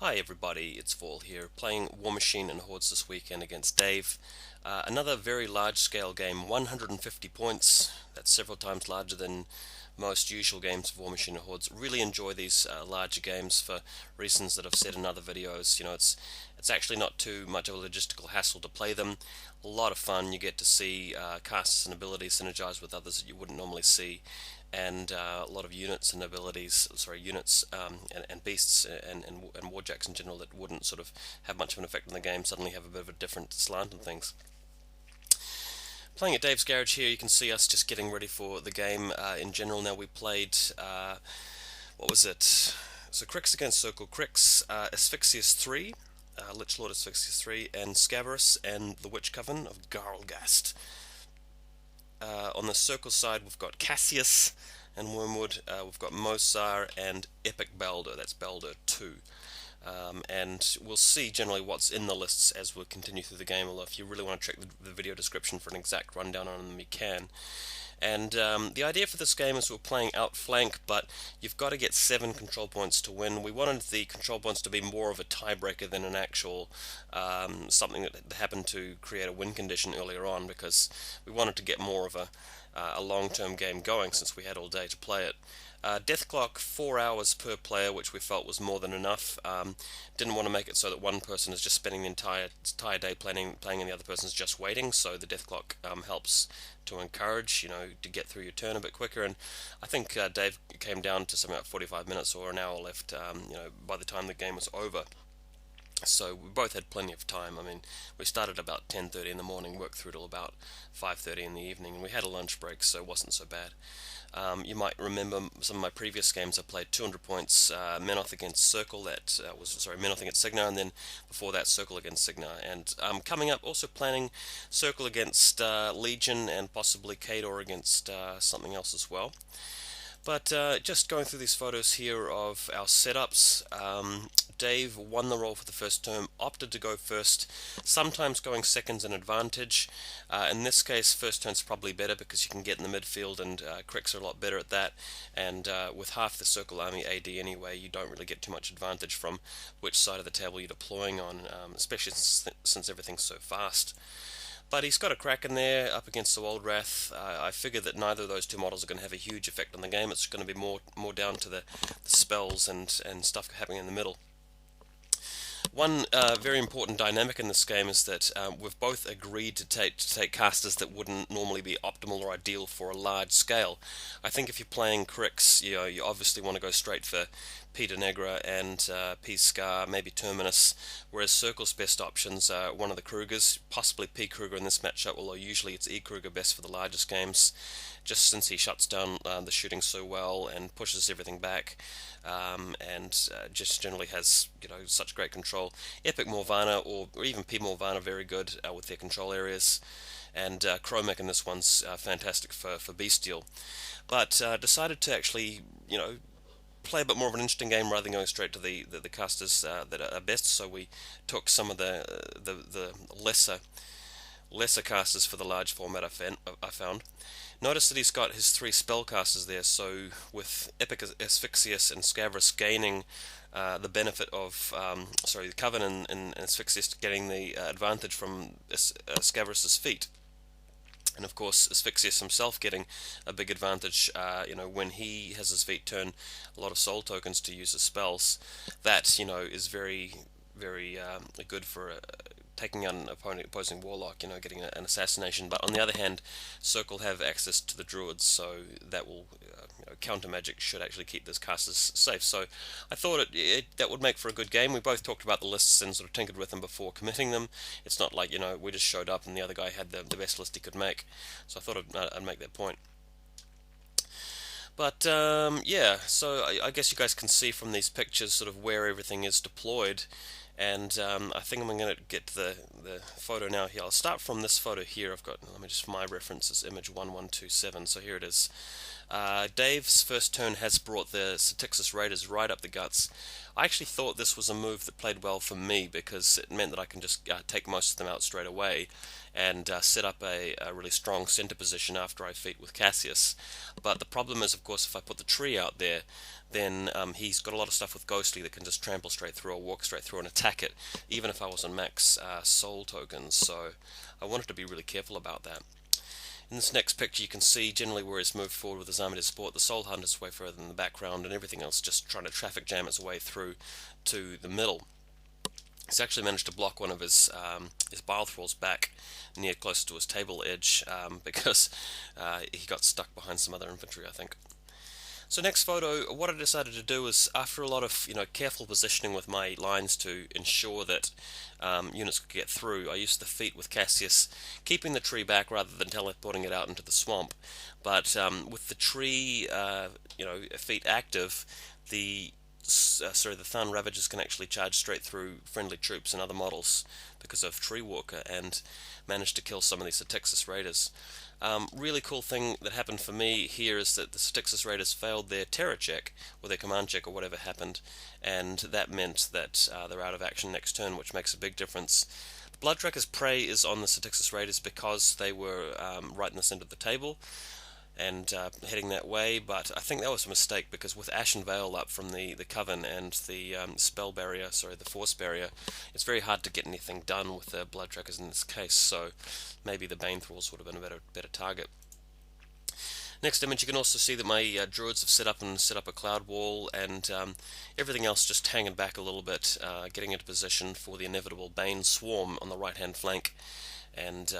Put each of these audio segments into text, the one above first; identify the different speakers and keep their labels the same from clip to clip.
Speaker 1: Hi everybody, it's Fall here, playing War Machine and Hordes this weekend against Dave. Another very large scale game, 150 points, that's several times larger than most usual games of War Machine and Hordes. Really enjoy these larger games for reasons that I've said in other videos. It's actually not too much of a logistical hassle to play them. A lot of fun, you get to see casters and abilities synergize with others that you wouldn't normally see, and a lot of units and abilities, and beasts and warjacks in general that wouldn't sort of have much of an effect on the game suddenly have a bit of a different slant on things. Playing at Dave's Garage here, you can see us just getting ready for the game in general. Now we played, what was it? So Cryx against Circle Cryx, Asphyxious 3, Lich Lord Asphyxious 3, and Scaverous and the Witch Coven of Garlghast. On the Circle side, we've got Cassius and Wormwood, we've got Mosar and Epic Balder, that's Balder 2. And we'll see generally what's in the lists as we continue through the game, although if you really want to check the video description for an exact rundown on them, you can. And the idea for this game is we're playing outflank, but you've got to get 7 control points to win. We wanted the control points to be more of a tiebreaker than an actual something that happened to create a win condition earlier on, because we wanted to get more of a long-term game going since we had all day to play it. Death clock 4 hours per player, which we felt was more than enough. Didn't want to make it so that one person is just spending the entire day playing and the other person's just waiting, so the death clock helps to encourage, to get through your turn a bit quicker. And I think Dave came down to something like 45 minutes or an hour left, by the time the game was over. So we both had plenty of time. I mean, we started about 10:30 in the morning, worked through till about 5:30 in the evening, and we had a lunch break, so it wasn't so bad. You might remember some of my previous games. I played 200 points, Menoth against Circle, Menoth against Signar, and then before that Circle against Signar. And coming up, also planning Circle against Legion and possibly Khador against something else as well. But just going through these photos here of our setups, Dave won the roll for the first turn, opted to go first, sometimes going second's an advantage. In this case, first turn's probably better because you can get in the midfield, and Cryx are a lot better at that. And with half the Circle Army AD anyway, you don't really get too much advantage from which side of the table you're deploying on, especially since everything's so fast. But he's got a Kraken there up against the Old Wrath. I figure that neither of those two models are going to have a huge effect on the game. It's going to be more down to the spells and stuff happening in the middle. One very important dynamic in this game is that we've both agreed to take casters that wouldn't normally be optimal or ideal for a large scale. I think if you're playing Cryx, you obviously want to go straight for Peter Negra and P-Scar, maybe Terminus, whereas Circle's best options are one of the Krugers, possibly P. Kruger in this matchup, although usually it's E. Kruger best for the largest games, just since he shuts down the shooting so well and pushes everything back, and just generally has such great control. Epic Morvana or even P. Morvana very good with their control areas, and Chromic in this one's fantastic for Bestial. But decided to actually, play a bit more of an interesting game rather than going straight to the casters that are best. So we took some of the lesser casters for the large format I found. Notice that he's got his 3 spellcasters there, so with Epic Asphyxious and Scaverous gaining the benefit of, the Coven and Asphyxious getting the advantage from Scaverous' feat. And of course, Asphyxious himself getting a big advantage, when he has his feet turn a lot of soul tokens to use his spells. That, is very, very good for taking out an opposing warlock, getting an assassination. But on the other hand, Circle have access to the druids, so that will, counter magic should actually keep those casters safe. So I thought that would make for a good game. We both talked about the lists and sort of tinkered with them before committing them. It's not like, we just showed up and the other guy had the best list he could make. So I thought I'd make that point. But yeah, so I guess you guys can see from these pictures sort of where everything is deployed. And I think I'm going to get to the photo now here. I'll start from this photo here. Let me just, for my reference, this image 1127. So here it is. Dave's first turn has brought the Satyxis Raiders right up the guts. I actually thought this was a move that played well for me because it meant that I can just take most of them out straight away and set up a really strong center position after I feat with Cassius. But the problem is, of course, if I put the tree out there, then he's got a lot of stuff with Ghostly that can just trample straight through or walk straight through and attack it, even if I was on max soul tokens, so I wanted to be really careful about that. In this next picture you can see generally where he's moved forward with his Army to support, the Soul Hunter's way further in the background, and everything else just trying to traffic jam its way through to the middle. He's actually managed to block one of his Bile Thralls back near close to his table edge because he got stuck behind some other infantry, I think. So next photo, what I decided to do is, after a lot of careful positioning with my lines to ensure that units could get through, I used the feat with Cassius, keeping the tree back rather than teleporting it out into the swamp. But with the tree, feat active, the Thun Ravagers can actually charge straight through friendly troops and other models because of Tree Walker, and managed to kill some of these Satyxis Raiders. Really cool thing that happened for me here is that the Satyxis Raiders failed their terror check, or their command check, or whatever happened, and that meant that they're out of action next turn, which makes a big difference. The Bloodtracker's prey is on the Satyxis Raiders because they were right in the centre of the table, and heading that way, but I think that was a mistake, because with Ashen Veil up from the Coven and the spell barrier, the force barrier, it's very hard to get anything done with the Blood Trackers in this case, so maybe the Bane Thralls would have been a better target. Next image, you can also see that my druids have set up a cloud wall, and everything else just hanging back a little bit, getting into position for the inevitable Bane swarm on the right hand flank. And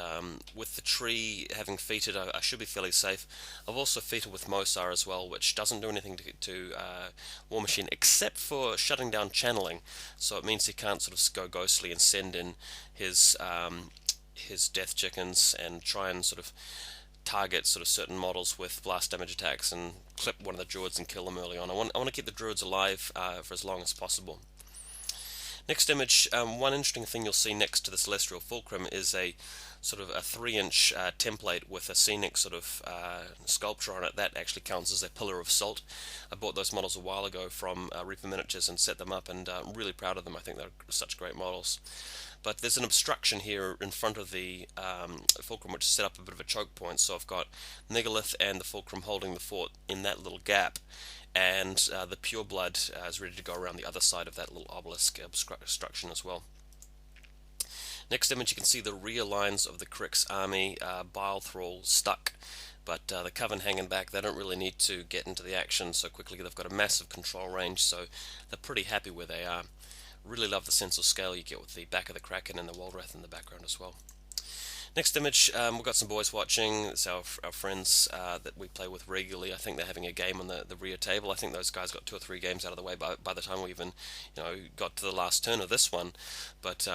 Speaker 1: with the tree having feated, I should be fairly safe. I've also feated with Mosar as well, which doesn't do anything to War Machine except for shutting down channeling. So it means he can't sort of go ghostly and send in his death chickens and try and sort of target certain models with blast damage attacks and clip one of the druids and kill them early on. I want to keep the druids alive for as long as possible. Next image, one interesting thing you'll see next to the Celestial Fulcrum is a sort of a 3-inch template with a scenic sculpture on it. That actually counts as a pillar of salt. I bought those models a while ago from Reaper Miniatures and set them up, and I'm really proud of them. I think they're such great models. But there's an obstruction here in front of the Fulcrum, which is set up a bit of a choke point, so I've got Megalith and the Fulcrum holding the fort in that little gap, and the Pure Blood is ready to go around the other side of that little obelisk obstruction as well. Next image, you can see the rear lines of the Cryx army, Bile Thrall stuck, but the Coven hanging back. They don't really need to get into the action so quickly. They've got a massive control range, so they're pretty happy where they are. Really love the sense of scale you get with the back of the Kraken and the Wraith in the background as well. Next image, we've got some boys watching. It's our friends that we play with regularly. I think they're having a game on the rear table. I think those guys got 2 or 3 games out of the way by the time we even got to the last turn of this one. But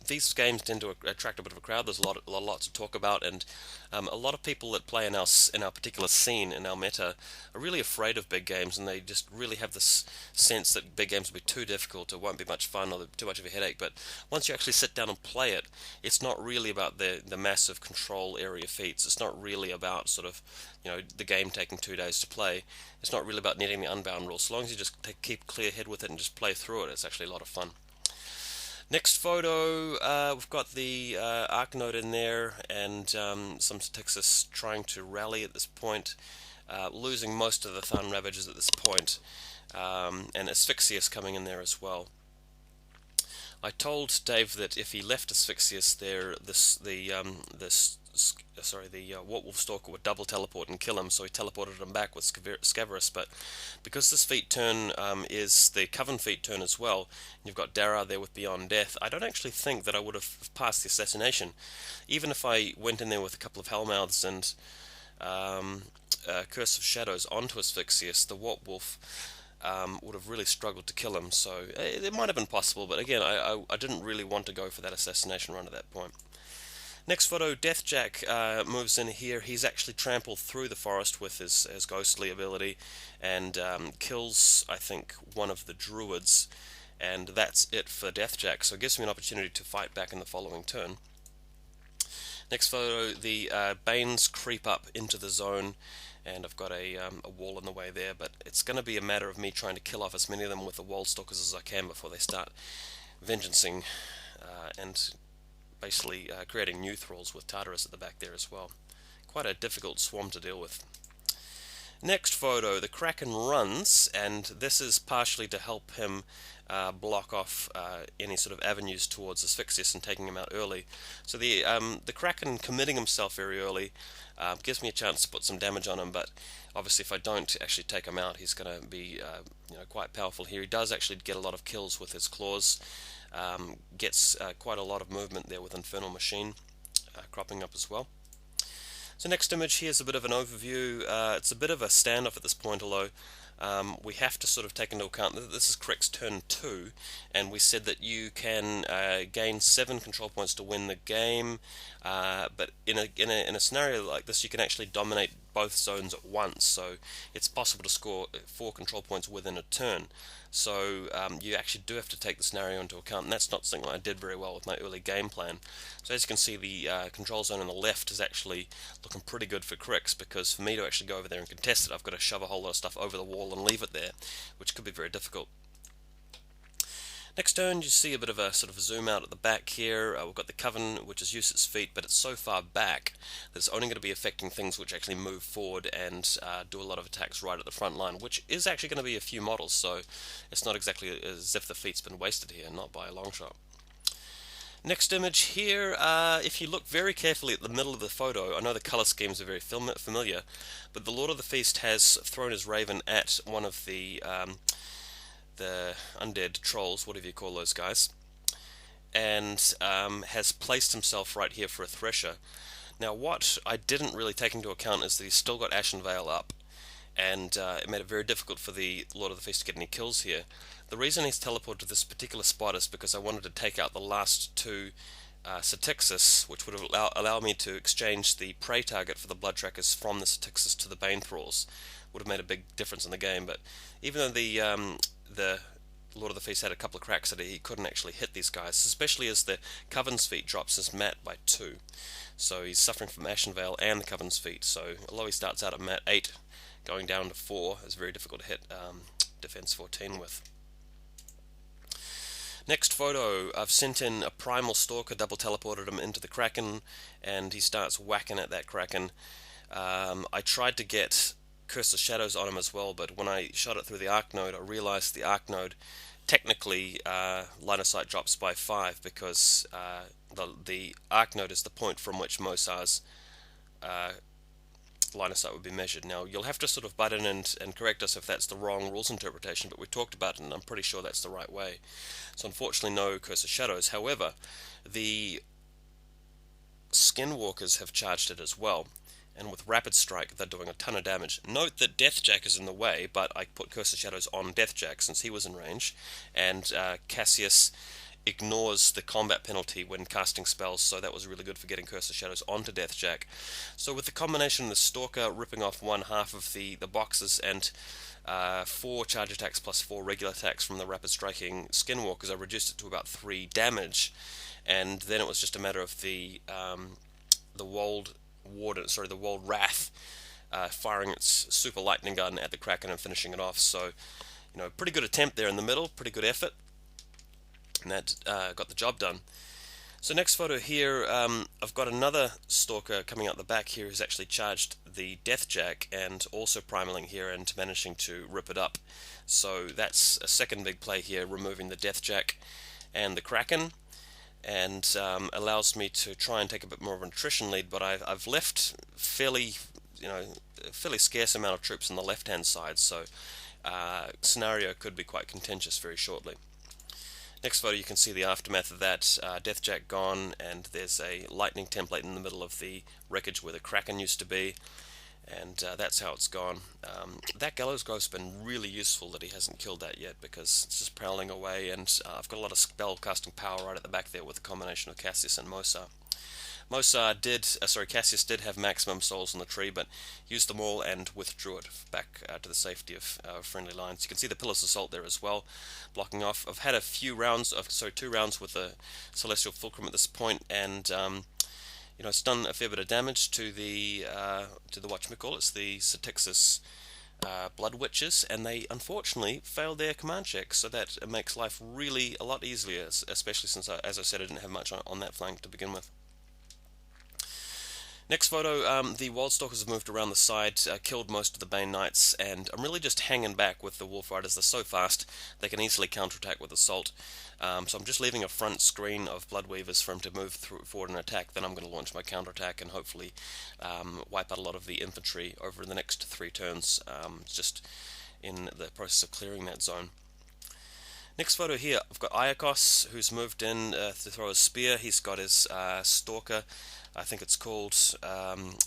Speaker 1: these games tend to attract a bit of a crowd. There's a lot to talk about, and a lot of people that play in our particular scene, in our meta, are really afraid of big games, and they just really have this sense that big games will be too difficult, or won't be much fun, or too much of a headache. But once you actually sit down and play it, it's not really about the massive control area feats. It's not really about the game taking 2 days to play. It's not really about needing the unbound rules. So long as you just keep clear head with it and just play through it, it's actually a lot of fun. Next photo, we've got the Arknote in there, and some Satyxis trying to rally at this point, losing most of the Thun Ravagers at this point, and Asphyxious coming in there as well. I told Dave that if he left Asphyxious there, the Wolf Stalker would double teleport and kill him, so he teleported him back with Scaverous. But because this feat turn is the Coven feat turn as well, and you've got Darragh there with Beyond Death, I don't actually think that I would have passed the assassination. Even if I went in there with a couple of Hellmouths and Curse of Shadows onto Asphyxious, the Wolf would have really struggled to kill him, so it might have been possible, but again, I didn't really want to go for that assassination run at that point. Next photo, Deathjack moves in here. He's actually trampled through the forest with his ghostly ability, and kills, I think, one of the druids, and that's it for Deathjack, so it gives me an opportunity to fight back in the following turn. Next photo, the Banes creep up into the zone, and I've got a wall in the way there, but it's going to be a matter of me trying to kill off as many of them with the Wall Stalkers as I can before they start vengeancing and basically creating new Thralls with Tartarus at the back there as well. Quite a difficult swarm to deal with. Next photo, the Kraken runs, and this is partially to help him block off any sort of avenues towards Asphyxious and taking him out early. So the Kraken committing himself very early gives me a chance to put some damage on him, but obviously if I don't actually take him out, he's going to be quite powerful here. He does actually get a lot of kills with his claws, gets quite a lot of movement there with Infernal Machine cropping up as well. So next image, here's a bit of an overview. It's a bit of a standoff at this point, although we have to sort of take into account that this is Cryx turn 2, and we said that you can gain 7 control points to win the game, but in a scenario like this you can actually dominate both zones at once, so it's possible to score 4 control points within a turn. So you actually do have to take the scenario into account, and that's not something I did very well with my early game plan. So as you can see, the control zone on the left is actually looking pretty good for Cryx, because for me to actually go over there and contest it, I've got to shove a whole lot of stuff over the wall and leave it there, which could be very difficult. Next turn, you see a bit of a sort of zoom out at the back here. We've got the Coven, which has used its feet, but it's so far back that it's only going to be affecting things which actually move forward and do a lot of attacks right at the front line, which is actually going to be a few models, so it's not exactly as if the feat's been wasted here, not by a long shot. Next image here, if you look very carefully at the middle of the photo, I know the colour schemes are very familiar, but the Lord of the Feast has thrown his raven at one of the undead trolls, whatever you call those guys, and has placed himself right here for a thresher. Now what I didn't really take into account is that he's still got Ashen Veil up, and it made it very difficult for the Lord of the Feast to get any kills here. The reason he's teleported to this particular spot is because I wanted to take out the last 2 Satyxis, which would allow me to exchange the prey target for the blood trackers from the Satyxis to the Bane Thralls. Would have made a big difference in the game, but even though the Lord of the Feast had a couple of cracks at it, he couldn't actually hit these guys, especially as the Coven's feet drops his mat by 2. So he's suffering from Ashen Veil and the Coven's feet, so although he starts out at mat 8, going down to 4, it's very difficult to hit defense 14 with. Next photo, I've sent in a Primal Stalker, double teleported him into the Kraken, and he starts whacking at that Kraken. I tried to get Curse of Shadows on him as well, but when I shot it through the Arc Node, I realized the Arc Node technically line of sight drops by 5, because the Arc Node is the point from which Mosar's line of sight would be measured. Now you'll have to sort of butt in and correct us if that's the wrong rules interpretation, but we talked about it and I'm pretty sure that's the right way. So unfortunately no Curse of Shadows. However, the Skinwalkers have charged it as well, and with Rapid Strike they're doing a ton of damage. Note that Deathjack is in the way, but I put Curse of Shadows on Deathjack since he was in range, and Cassius ignores the combat penalty when casting spells, so that was really good for getting Curse of Shadows onto Deathjack. So with the combination of the Stalker ripping off 1/2 of the boxes and 4 charge attacks plus 4 regular attacks from the rapid striking Skinwalkers, I reduced it to about 3 damage, and then it was just a matter of the Wold Wrath firing its super lightning gun at the Kraken and finishing it off. So, pretty good attempt there in the middle, pretty good effort, and that got the job done. So next photo here, I've got another Stalker coming out the back here who's actually charged the Deathjack and also primaling here and managing to rip it up. So that's a second big play here, removing the Deathjack and the Kraken, and allows me to try and take a bit more of an attrition lead, but I've left fairly scarce amount of troops on the left-hand side, so scenario could be quite contentious very shortly. Next photo, you can see the aftermath of that. Deathjack gone, and there's a lightning template in the middle of the wreckage where the Kraken used to be, and that's how it's gone. That Gallows Ghost's been really useful that he hasn't killed that yet, because it's just prowling away, and I've got a lot of spell casting power right at the back there with the combination of Cassius and Mosar. Cassius did have maximum souls on the tree, but used them all and withdrew it back to the safety of friendly lines. You can see the Pillars of Salt there as well, blocking off. I've had a few rounds, 2 rounds with the Celestial Fulcrum at this point, and it's done a fair bit of damage to the whatchamacallit, the Satyxis Blood Witches, and they unfortunately failed their command check, so that makes life really a lot easier, especially since, as I said, I didn't have much on that flank to begin with. Next photo, the Wildstalkers have moved around the side, killed most of the Bane Knights, and I'm really just hanging back with the Wolf Riders. They're so fast, they can easily counterattack with Assault. So I'm just leaving a front screen of Bloodweavers for him to move forward and attack. Then I'm going to launch my counterattack and hopefully wipe out a lot of the infantry over the next 3 turns, just in the process of clearing that zone. Next photo here, I've got Aiakos, who's moved in to throw a spear. He's got his Stalker, I think it's called,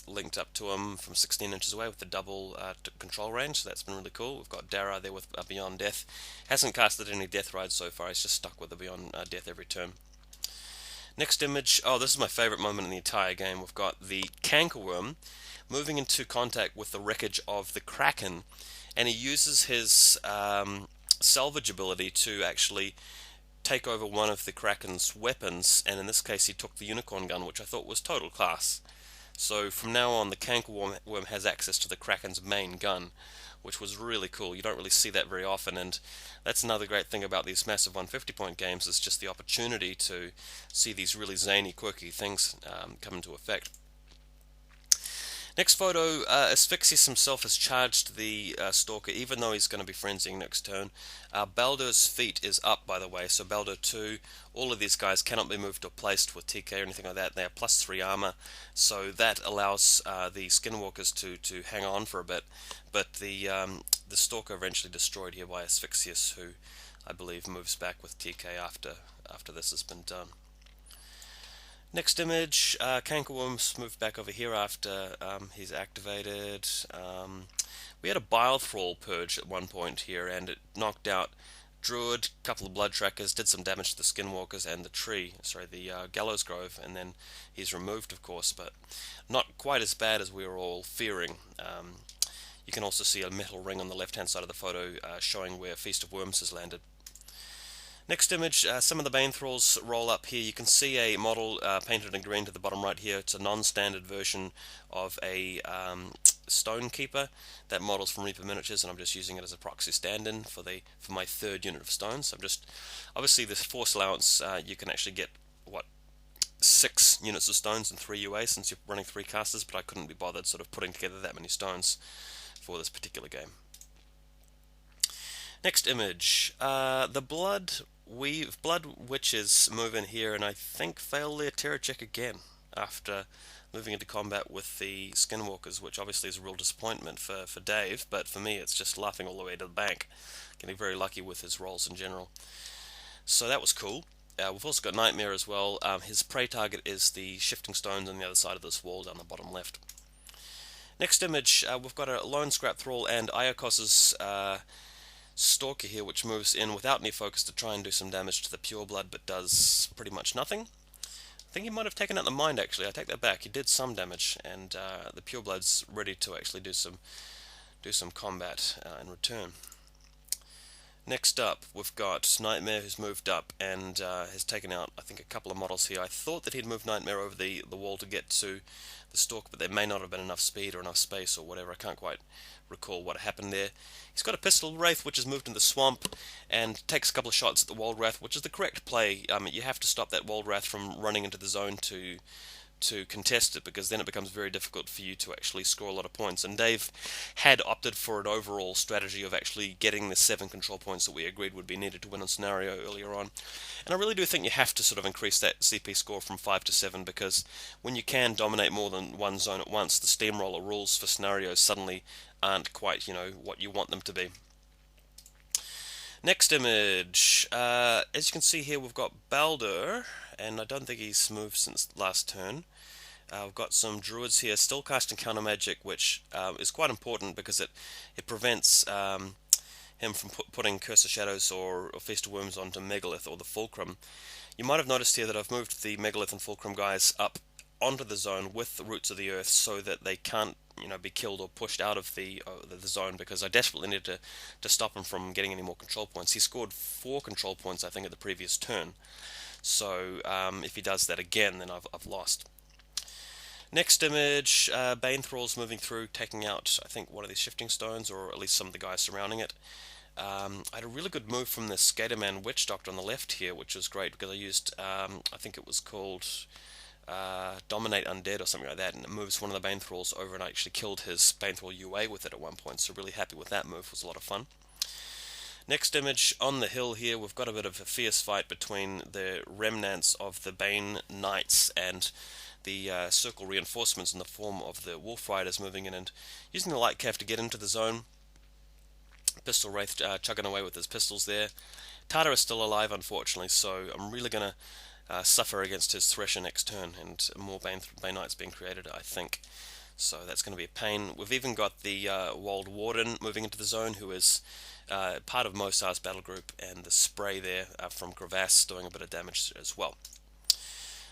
Speaker 1: linked up to him from 16 inches away with the double control range, so that's been really cool. We've got Darragh there with Beyond Death. Hasn't casted any Death Rides so far, he's just stuck with the Beyond Death every turn. Next image, oh, this is my favourite moment in the entire game. We've got the Cankerworm moving into contact with the wreckage of the Kraken, and he uses his salvage ability to actually take over one of the Kraken's weapons, and in this case he took the Unicorn gun, which I thought was total class. So from now on the Cankerworm has access to the Kraken's main gun, which was really cool. You don't really see that very often, and that's another great thing about these massive 150 point games, is just the opportunity to see these really zany, quirky things come into effect. Next photo, Asphyxious himself has charged the Stalker, even though he's going to be frenzying next turn. Baldur's feat is up, by the way, so Baldur 2, all of these guys cannot be moved or placed with TK or anything like that. They have +3 armor, so that allows the Skinwalkers to hang on for a bit. But the Stalker eventually destroyed here by Asphyxious, who I believe moves back with TK after this has been done. Next image, Cankerworm's moved back over here after he's activated. We had a Bile Thrall purge at one point here, and it knocked out Druid, a couple of Blood Trackers, did some damage to the Skinwalkers and the Gallows Grove, and then he's removed, of course, but not quite as bad as we were all fearing. You can also see a metal ring on the left-hand side of the photo showing where Feast of Worms has landed. Next image, some of the Bane Thralls roll up here. You can see a model painted in green to the bottom right here. It's a non-standard version of a Stonekeeper. That model's from Reaper Miniatures, and I'm just using it as a proxy stand-in for my 3rd unit of stones. Obviously this force allowance, you can actually get 6 units of stones and 3 UA since you're running 3 casters, but I couldn't be bothered sort of putting together that many stones for this particular game. Next image, the Blood Witches move in here, and I think fail their terror check again after moving into combat with the Skinwalkers, which obviously is a real disappointment for Dave, but for me it's just laughing all the way to the bank. Getting very lucky with his rolls in general. So that was cool. We've also got Nightmare as well. His prey target is the shifting stones on the other side of this wall down the bottom left. Next image, we've got a Lone Scrap Thrall and Aiakos's Stalker here, which moves in without any focus to try and do some damage to the Pureblood, but does pretty much nothing. I think he might have taken out the Mind, actually. I take that back. He did some damage, and the Pureblood's ready to actually do some combat in return. Next up, we've got Nightmare, who's moved up and has taken out, I think, a couple of models here. I thought that he'd moved Nightmare over the wall to get to the Stalker, but there may not have been enough speed or enough space or whatever. I can't quite recall what happened there. He's got a Pistol Wraith, which has moved in the swamp and takes a couple of shots at the Wold Wrath, which is the correct play. You have to stop that Wold Wrath from running into the zone to contest it, because then it becomes very difficult for you to actually score a lot of points. And Dave had opted for an overall strategy of actually getting the 7 control points that we agreed would be needed to win a scenario earlier on. And I really do think you have to sort of increase that CP score from 5 to 7, because when you can dominate more than one zone at once, the steamroller rules for scenarios suddenly aren't quite, what you want them to be. Next image, as you can see here, we've got Baldur, and I don't think he's moved since last turn. We've got some Druids here, still casting Counter Magic, which is quite important because it prevents him from putting Curse of Shadows or Feast of Worms onto Megalith or the Fulcrum. You might have noticed here that I've moved the Megalith and Fulcrum guys up onto the zone with the Roots of the Earth so that they can't be killed or pushed out of the zone, because I desperately need to stop him from getting any more control points. He scored 4 control points, I think, at the previous turn. So if he does that again, then I've lost. Next image, Bane Thrall's moving through, taking out, I think, one of these shifting stones, or at least some of the guys surrounding it. I had a really good move from the Skaterman Witch Doctor on the left here, which was great, because I used, I think it was called Dominate Undead or something like that, and it moves one of the Bane Thralls over, and I actually killed his Bane Thrall UA with it at one point, so really happy with that move. It was a lot of fun. Next image, on the hill here, we've got a bit of a fierce fight between the remnants of the Bane Knights and the circle reinforcements in the form of the Wolf Riders moving in and using the light cav to get into the zone. Pistol Wraith chugging away with his pistols there. Tartarus still alive, unfortunately, so I'm really going to suffer against his Thresher next turn, and more Bane Knights being created, I think. So that's going to be a pain. We've even got the Wold Warden moving into the zone, who is part of Mosar's battle group, and the spray there from Garlghast doing a bit of damage as well.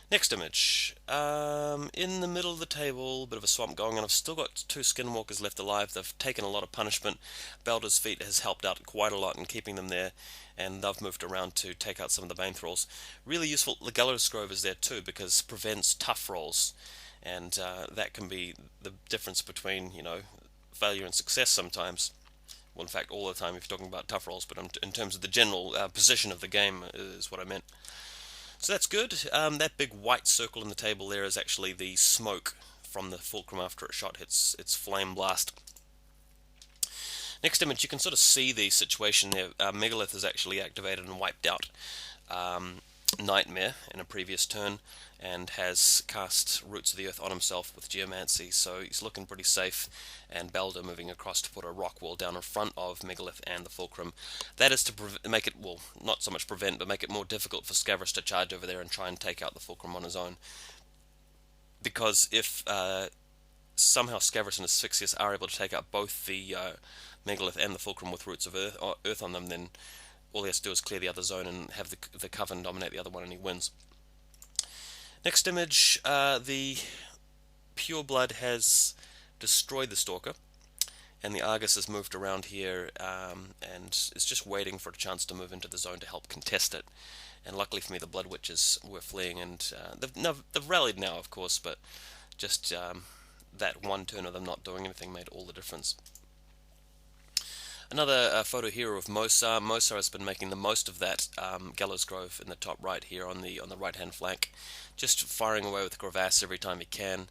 Speaker 1: Next image. In the middle of the table, a bit of a swamp going on. I've still got 2 Skinwalkers left alive. They've taken a lot of punishment. Baldur's Feet has helped out quite a lot in keeping them there, and they've moved around to take out some of the Bane Thralls. Really useful. The Gallows Grove is there too, because it prevents tough rolls, and that can be the difference between, you know, failure and success sometimes. Well, in fact, all the time if you're talking about tough rolls, but in terms of the general position of the game is what I meant. So that's good. That big white circle in the table there is actually the smoke from the fulcrum after it shot its flame blast. Next image, you can sort of see the situation there. Megalith is actually activated and wiped out Nightmare in a previous turn, and has cast Roots of the Earth on himself with Geomancy, so he's looking pretty safe, and Balder moving across to put a rock wall down in front of Megalith and the Fulcrum. That is to make it, well, not so much prevent, but make it more difficult for Scaverous to charge over there and try and take out the Fulcrum on his own. Because if somehow Scaverous and Asphyxious are able to take out both the Megalith and the Fulcrum with Roots of Earth on them, then all he has to do is clear the other zone and have the Coven dominate the other one, and he wins. Next image, the Pure Blood has destroyed the Stalker, and the Argus has moved around here and is just waiting for a chance to move into the zone to help contest it. And luckily for me, the Blood Witches were fleeing, and they've rallied now, of course, but just that one turn of them not doing anything made all the difference. Another photo here of Mosar. Mosar has been making the most of that Gallows Grove in the top right here on the right hand flank, just firing away with Garlghast every time he can.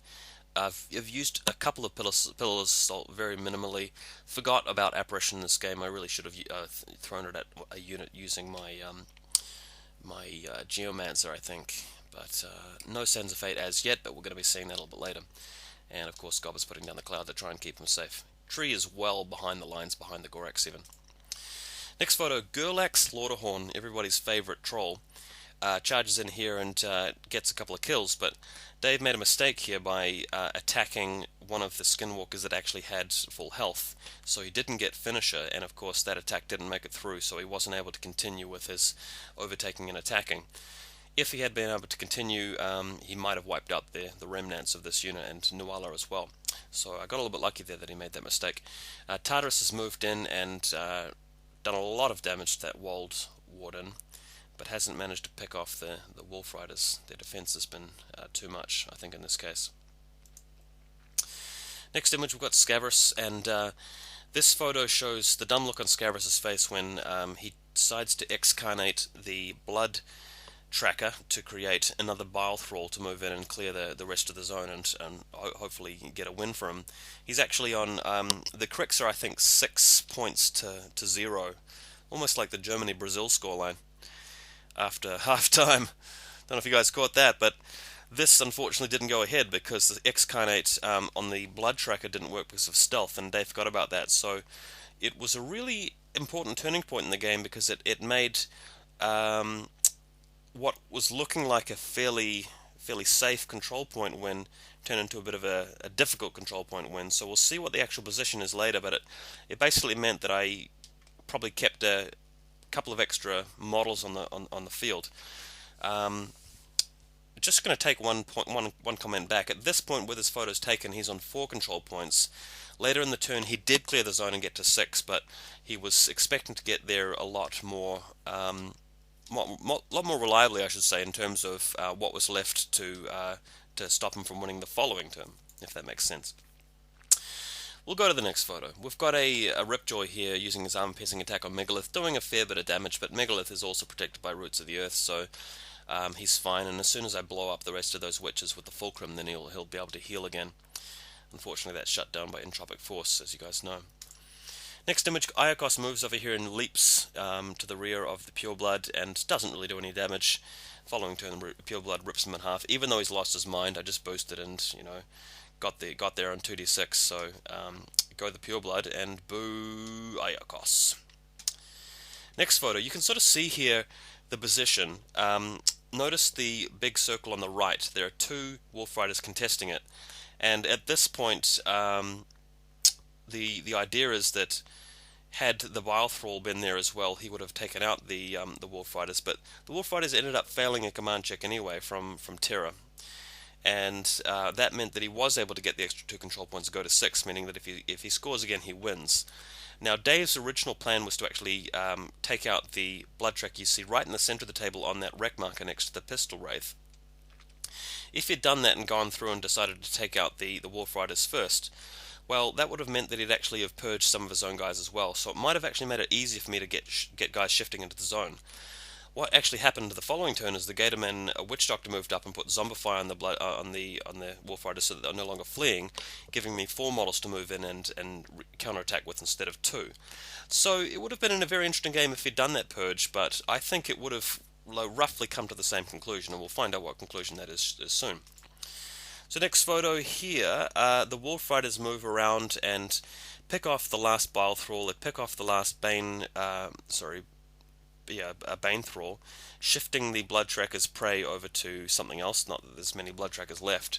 Speaker 1: I've used a couple of Pillars of Assault very minimally. Forgot about Apparition in this game. I really should have thrown it at a unit using my Geomancer, I think. But no Sands of Fate as yet, but we're going to be seeing that a little bit later. And of course Gob is putting down the Cloud to try and keep him safe. Tree is well behind the lines, behind the Gorax even. Next photo, Gerlak Slaughterborn, everybody's favourite troll, charges in here and gets a couple of kills, but Dave made a mistake here by attacking one of the Skinwalkers that actually had full health, so he didn't get Finisher, and of course that attack didn't make it through, so he wasn't able to continue with his overtaking and attacking. If he had been able to continue, he might have wiped out the remnants of this unit and Nuala as well. So I got a little bit lucky there that he made that mistake. Tartarus has moved in and done a lot of damage to that Wold Warden, but hasn't managed to pick off the Wolf Riders. Their defense has been too much, I think, in this case. Next image, we've got Scaverous, and this photo shows the dumb look on Scaverous' face when he decides to excarnate the Blood Tracker to create another Bile Thrall to move in and clear the rest of the zone and hopefully get a win for him. He's actually on, the Cryx are I think 6 points to 0, almost like the Germany-Brazil scoreline after half-time. Don't know if you guys caught that, but this unfortunately didn't go ahead because the Excarnate on the Blood Tracker didn't work because of stealth, and Dave forgot about that. So it was a really important turning point in the game because it made what was looking like a fairly safe control point win turn into a bit of a difficult control point win. So we'll see what the actual position is later, but it basically meant that I probably kept a couple of extra models on the field. Just going to take one comment back. At this point, with his photos taken, he's on 4 control points. Later in the turn, he did clear the zone and get to 6, but he was expecting to get there a lot more reliably, I should say, in terms of what was left to stop him from winning the following turn, if that makes sense. We'll go to the next photo. We've got a Ripjaw here using his armor-piercing attack on Megalith, doing a fair bit of damage, but Megalith is also protected by Roots of the Earth, so he's fine, and as soon as I blow up the rest of those witches with the fulcrum, then he'll be able to heal again. Unfortunately, that's shut down by Entropic Force, as you guys know. Next image, Aiakos moves over here and leaps to the rear of the Pureblood and doesn't really do any damage. Following turn, the Pureblood rips him in half. Even though he's lost his mind, I just boosted and, you know, got there on 2d6. So go the Pureblood and boo Aiakos. Next photo, you can sort of see here the position. Notice the big circle on the right. There are two Wolf Riders contesting it, and at this point, the idea is that had the Bile Thrall been there as well, he would have taken out the Wolf Riders, but the Wolf Riders ended up failing a command check anyway from Terra, and that meant that he was able to get the extra 2 control points to go to 6, meaning that if he scores again, he wins. Now, Dave's original plan was to actually take out the blood track you see right in the center of the table on that wreck marker next to the pistol wraith. If he'd done that and gone through and decided to take out the Wolf Riders first, well, that would have meant that he'd actually have purged some of his own guys as well, so it might have actually made it easier for me to get guys shifting into the zone. What actually happened the following turn is the Gatorman Witch Doctor moved up and put Zombify on the Wolf Riders so that they're no longer fleeing, giving me 4 models to move in and counterattack with instead of 2. So it would have been a very interesting game if he'd done that purge, but I think it would have roughly come to the same conclusion, and we'll find out what conclusion that is soon. So next photo here, the Wolf Riders move around and pick off the last Bile Thrall, they pick off the last Bane, Bane Thrall, shifting the Blood Tracker's prey over to something else, not that there's many Blood Trackers left,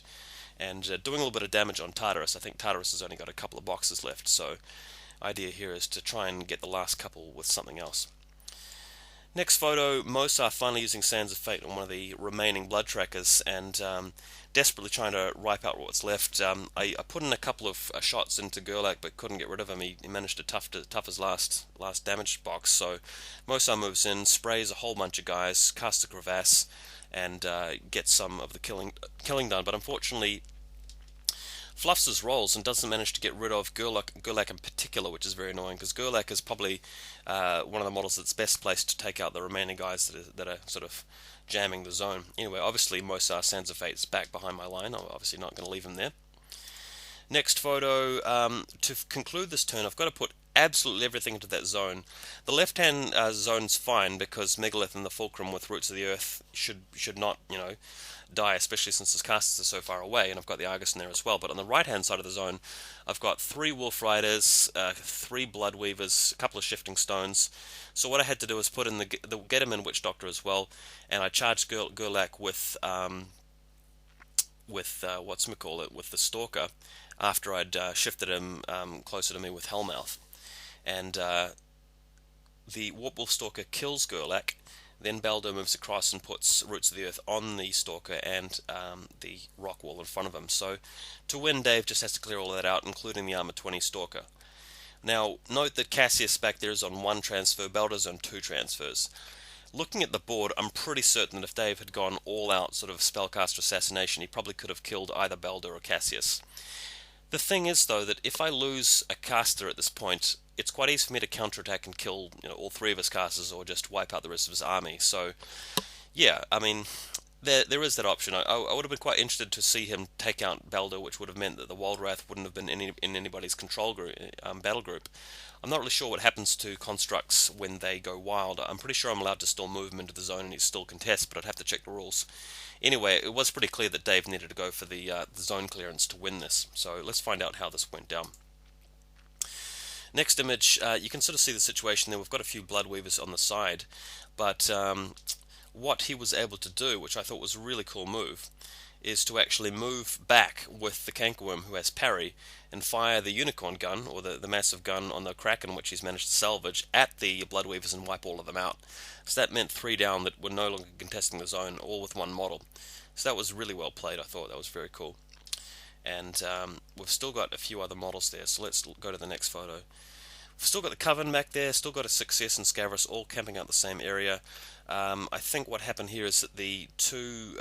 Speaker 1: and doing a little bit of damage on Tartarus. I think Tartarus has only got a couple of boxes left, so idea here is to try and get the last couple with something else. Next photo, Mosar finally using Sands of Fate on one of the remaining Blood Trackers and desperately trying to wipe out what's left. I put in a couple of shots into Gerlak but couldn't get rid of him. He managed to tough his last damage box, so Mosar moves in, sprays a whole bunch of guys, casts a crevasse, and gets some of the killing done, but unfortunately fluffs his rolls and doesn't manage to get rid of Gerlak in particular, which is very annoying, because Gerlak is probably one of the models that's best placed to take out the remaining guys that are sort of jamming the zone. Anyway, obviously Mosar Sands of Fate's back behind my line. I'm obviously not going to leave him there. Next photo, to conclude this turn, I've got to put absolutely everything into that zone. The left-hand zone's fine because Megalith and the Fulcrum with Roots of the Earth should not, you know, die, especially since his casters are so far away, and I've got the Argus in there as well. But on the right-hand side of the zone, I've got 3 Wolf Riders, 3 Blood Weavers, a couple of Shifting Stones. So what I had to do was put in the Gatorman Witch Doctor as well, and I charged Gerlak with with the Stalker after I'd shifted him closer to me with Hellmouth. And the Warpwolf Stalker kills Gerlak. Then Baldo moves across and puts Roots of the Earth on the Stalker and the rock wall in front of him. So to win, Dave just has to clear all of that out, including the Armor 20 Stalker. Now, note that Cassius back there is on 1 transfer, Baldo's on 2 transfers. Looking at the board, I'm pretty certain that if Dave had gone all out sort of spellcaster assassination, he probably could have killed either Baldo or Cassius. The thing is, though, that if I lose a caster at this point, it's quite easy for me to counterattack and kill, you know, all 3 of his casters or just wipe out the rest of his army. So, yeah, I mean, there is that option. I would have been quite interested to see him take out Baldo, which would have meant that the Wild Wrath wouldn't have been in anybody's control group, battle group. I'm not really sure what happens to constructs when they go wild. I'm pretty sure I'm allowed to still move him into the zone and he still contests, but I'd have to check the rules. Anyway, it was pretty clear that Dave needed to go for the zone clearance to win this, so let's find out how this went down. Next image, you can sort of see the situation there. We've got a few Blood Weavers on the side, but what he was able to do, which I thought was a really cool move, is to actually move back with the Cankerworm, who has parry, and fire the Unicorn gun, or the massive gun on the Kraken, which he's managed to salvage, at the Blood Weavers and wipe all of them out. So that meant 3 down that were no longer contesting the zone, all with 1 model. So that was really well played. I thought that was very cool. And we've still got a few other models there, so let's go to the next photo. We've still got the Coven back there, still got a Satyxis and Scaverous all camping out the same area. I think what happened here is that the 2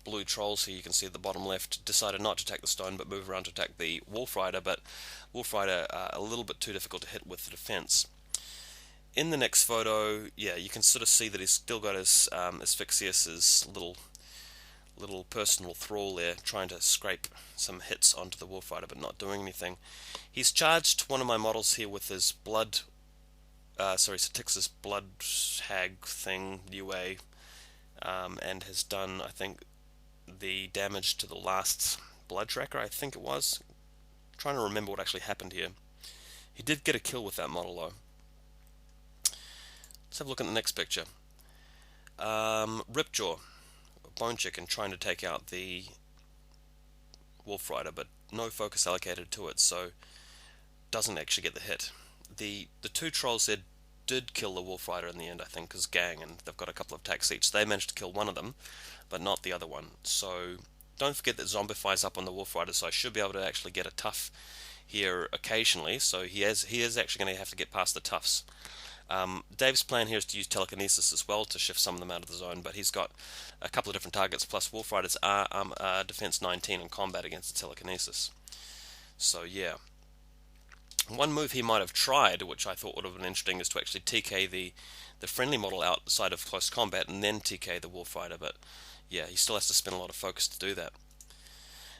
Speaker 1: blue trolls here, you can see at the bottom left, decided not to attack the stone but move around to attack the Wolf Rider, but Wolf Rider a little bit too difficult to hit with the defense. in the next photo, yeah, you can sort of see that he's still got his Asphyxious, his little personal thrall there, trying to scrape some hits onto the Wolfrider, but not doing anything. He's charged one of my models here with his Satyxis blood hag thing, UA, and has done, I think, the damage to the last blood tracker, I think it was. I'm trying to remember what actually happened here. He did get a kill with that model though. Let's have a look at the next picture. Ripjaw, Bone Chicken, trying to take out the Wolfrider, but no focus allocated to it, so doesn't actually get the hit. The two trolls there did kill the Wolfrider in the end, I think, because gang, and they've got a couple of attacks each. They managed to kill one of them, but not the other one. So don't forget that Zombify's up on the Wolfrider, so I should be able to actually get a tough here occasionally. So he is actually going to have to get past the toughs. Dave's plan here is to use Telekinesis as well to shift some of them out of the zone, but he's got a couple of different targets, plus Wolfriders are defense 19 in combat against the Telekinesis. So yeah. One move he might have tried, which I thought would have been interesting, is to actually TK the friendly model outside of close combat and then TK the Wolfrider, but yeah, he still has to spend a lot of focus to do that.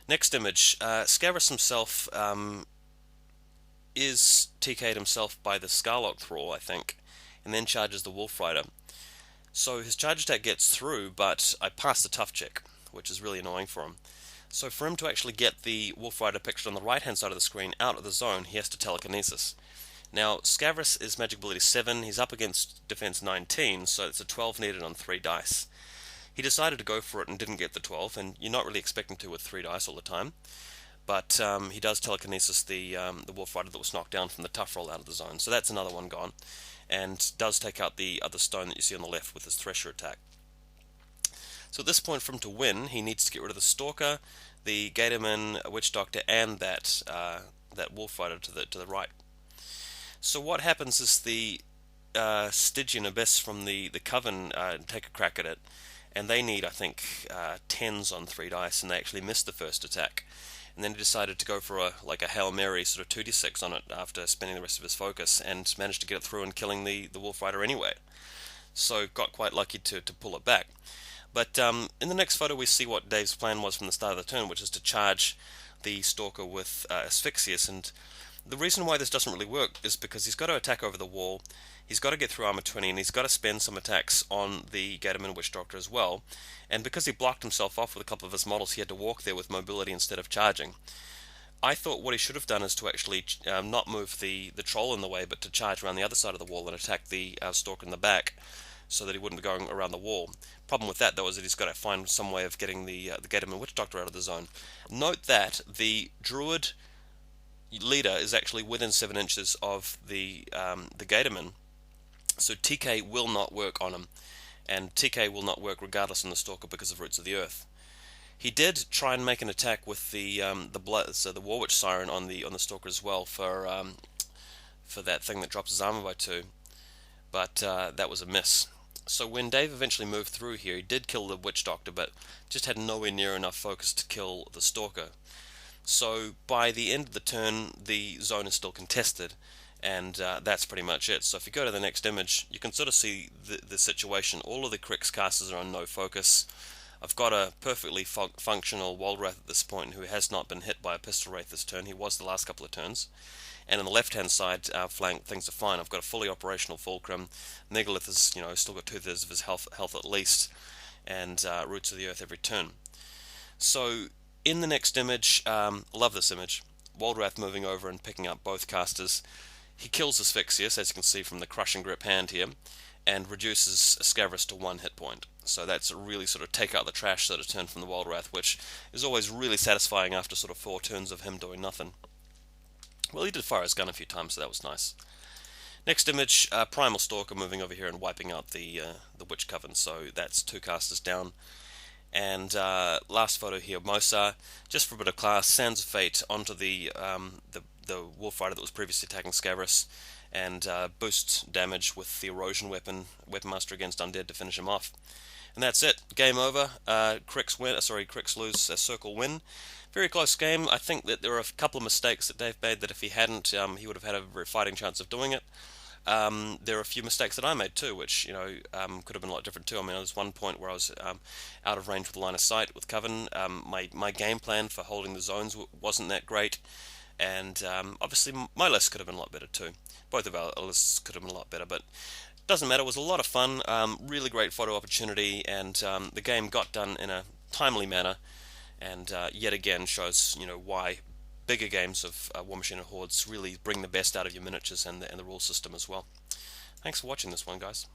Speaker 1: Next image, Scaverous himself is TK'd himself by the Skarlock Thrall, I think, and then charges the Wolfrider. So his charge attack gets through, but I pass the tough check, which is really annoying for him. So for him to actually get the Wolfrider pictured on the right hand side of the screen out of the zone, he has to Telekinesis. Now, Scaverous is magic ability 7, he's up against defense 19, so it's a 12 needed on 3 dice. He decided to go for it and didn't get the 12, and you're not really expecting to with 3 dice all the time. But he does Telekinesis the Wolfrider that was knocked down from the tough roll out of the zone, so that's another one gone, and does take out the other stone that you see on the left with his Thresher attack. So at this point, for him to win, he needs to get rid of the Stalker, the Gatorman, Witch Doctor, and that Wolfrider to the right. So what happens is the Stygian Abyss from the Coven take a crack at it, and they need, I think, 10s on 3 dice, and they actually missed the first attack. And then he decided to go for a Hail Mary sort of 2d6 on it after spending the rest of his focus, and managed to get it through and killing the Wolfrider anyway. So got quite lucky to pull it back. But in the next photo we see what Dave's plan was from the start of the turn, which is to charge the Stalker with Asphyxious, and the reason why this doesn't really work is because he's got to attack over the wall, he's got to get through armor 20, and he's got to spend some attacks on the Gatorman Witch Doctor as well, and because he blocked himself off with a couple of his models, he had to walk there with mobility instead of charging. I thought what he should have done is to actually not move the troll in the way, but to charge around the other side of the wall and attack the Stalker in the back, so that he wouldn't be going around the wall. Problem with that, though, is that he's got to find some way of getting the Gatorman Witch Doctor out of the zone. Note that the Druid leader is actually within 7 inches of the Gatorman, so TK will not work on him, and TK will not work regardless on the Stalker because of Roots of the Earth. He did try and make an attack with the Warwitch Siren on the Stalker as well for that thing that drops his armor by 2, but that was a miss. So when Dave eventually moved through here, he did kill the Witch Doctor, but just had nowhere near enough focus to kill the Stalker. So by the end of the turn, the zone is still contested, and that's pretty much it. So if you go to the next image, you can sort of see the situation. All of the Cryx casters are on no focus. I've got a perfectly functional Wraith at this point who has not been hit by a Pistol Wraith this turn. He was the last couple of turns. And on the left-hand side flank, things are fine. I've got a fully operational Fulcrum. Megalith has, still got 2/3 of his health at least, and Roots of the Earth every turn. So in the next image, love this image. Wraith moving over and picking up both casters. He kills Asphyxious, as you can see from the crushing grip hand here, and reduces Scaverous to 1 hit point. So that's a really sort of take out the trash sort of turn from the Wraith, which is always really satisfying after sort of 4 turns of him doing nothing. Well, he did fire his gun a few times, so that was nice. Next image, Primal Stalker moving over here and wiping out the Witch Coven, so that's 2 casters down. And last photo here, Mosar, just for a bit of class, Sands of Fate onto the Wolfrider that was previously attacking Scaverous, and boost damage with the Erosion Weapon Master against Undead to finish him off. And that's it. Game over. Cryx lose, a Circle win. Very close game. I think that there are a couple of mistakes that Dave made that if he hadn't, he would have had a very fighting chance of doing it. there are a few mistakes that I made too, which could have been a lot different too. I mean, there was one point where I was out of range with line of sight with Coven. My game plan for holding the zones wasn't that great, and obviously my list could have been a lot better too. Both of our lists could have been a lot better, but doesn't matter. It was a lot of fun, really great photo opportunity, and the game got done in a timely manner, and yet again shows why bigger games of War Machine and Hordes really bring the best out of your miniatures and the rule system as well. Thanks for watching this one, guys.